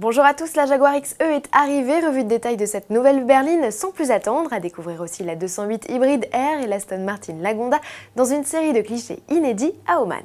Bonjour à tous, la Jaguar XE est arrivée, revue de détail de cette nouvelle berline sans plus attendre, à découvrir aussi la 208 Hybrid R et l'Aston Martin Lagonda dans une série de clichés inédits à Oman.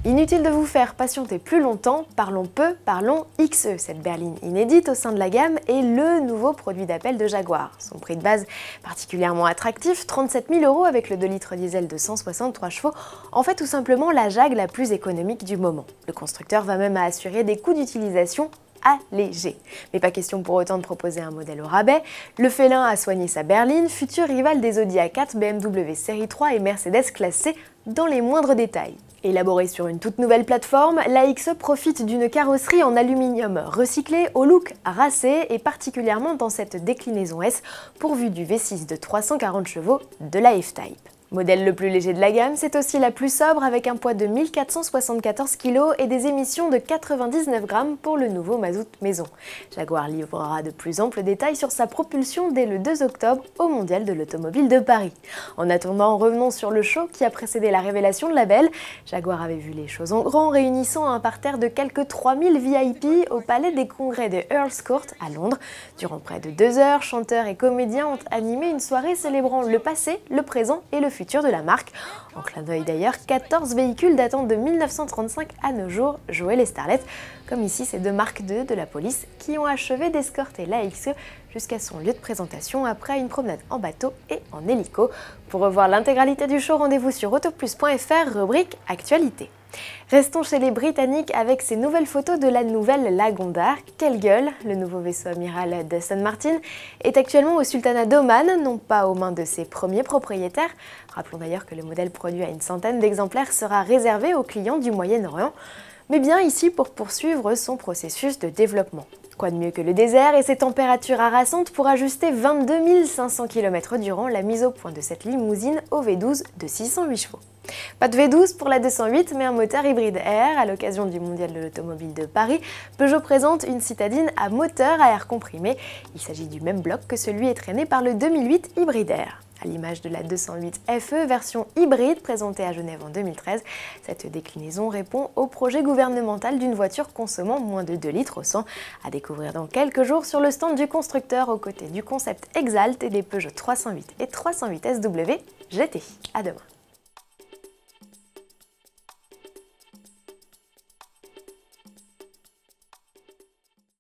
Inutile de vous faire patienter plus longtemps, parlons peu, parlons XE. Cette berline inédite au sein de la gamme est le nouveau produit d'appel de Jaguar. Son prix de base particulièrement attractif, 37 000 € avec le 2 litres diesel de 163 chevaux, en fait tout simplement la Jag la plus économique du moment. Le constructeur va même assurer des coûts d'utilisation allégé. Mais pas question pour autant de proposer un modèle au rabais. Le félin a soigné sa berline, futur rival des Audi A4, BMW Série 3 et Mercedes classe C dans les moindres détails. Élaborée sur une toute nouvelle plateforme, la XE profite d'une carrosserie en aluminium recyclé au look racé et particulièrement dans cette déclinaison S pourvue du V6 de 340 chevaux de la F-Type. Modèle le plus léger de la gamme, c'est aussi la plus sobre avec un poids de 1474 kg et des émissions de 99 grammes pour le nouveau mazout maison. Jaguar livrera de plus amples détails sur sa propulsion dès le 2 octobre au Mondial de l'Automobile de Paris. En attendant, revenons sur le show qui a précédé la révélation de la belle. Jaguar avait vu les choses en grand, réunissant un parterre de quelques 3000 VIP au Palais des Congrès de Earl's Court à Londres. Durant près de 2 heures, chanteurs et comédiens ont animé une soirée célébrant le passé, le présent et le futur de la marque. En clin d'œil d'ailleurs, 14 véhicules datant de 1935 à nos jours jouaient les starlets, comme ici ces deux Mark II de la police qui ont achevé d'escorter la XE jusqu'à son lieu de présentation après une promenade en bateau et en hélico. Pour revoir l'intégralité du show, rendez-vous sur autoplus.fr, rubrique Actualité. Restons chez les Britanniques avec ces nouvelles photos de la nouvelle Lagonda. Quelle gueule! Le nouveau vaisseau amiral d'Aston Martin est actuellement au Sultanat d'Oman, non pas aux mains de ses premiers propriétaires. Rappelons d'ailleurs que le modèle produit à une centaine d'exemplaires sera réservé aux clients du Moyen-Orient, mais bien ici pour poursuivre son processus de développement. Quoi de mieux que le désert et ses températures harassantes pour ajuster 22 500 km durant la mise au point de cette limousine au V12 de 608 chevaux. Pas de V12 pour la 208, mais un moteur hybride R. À l'occasion du Mondial de l'Automobile de Paris, Peugeot présente une citadine à moteur à air comprimé. Il s'agit du même bloc que celui étraîné par le 2008 hybride R. À l'image de la 208 FE version hybride présentée à Genève en 2013, cette déclinaison répond au projet gouvernemental d'une voiture consommant moins de 2 litres au 100, à découvrir dans quelques jours sur le stand du constructeur aux côtés du concept Exalt et des Peugeot 308 et 308 SW GT. À demain.